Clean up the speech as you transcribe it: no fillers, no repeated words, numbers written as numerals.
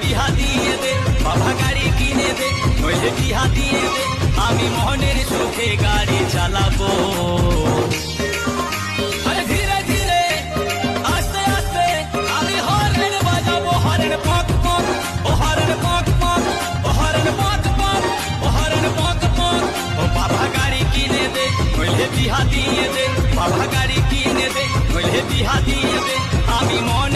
বিহা দিয়ে দে, বাবা গাড়ি কিনে দে, নইলে বিহা দিয়ে দে, আমি মনের সুখে গাড়ি চালাবো। আরে ধীরে ধীরে আস্তে আস্তে আমি হরেন বাজাবো, হরেন পক পক, ও হরেন পক পক, ও হরেন পক পক, ও হরেন পক পক। ও বাবা গাড়ি কিনে দে, নইলে বিহা দিয়ে দে, বাবা গাড়ি কিনে দে, নইলে বিহা দিয়ে দে, আমি মন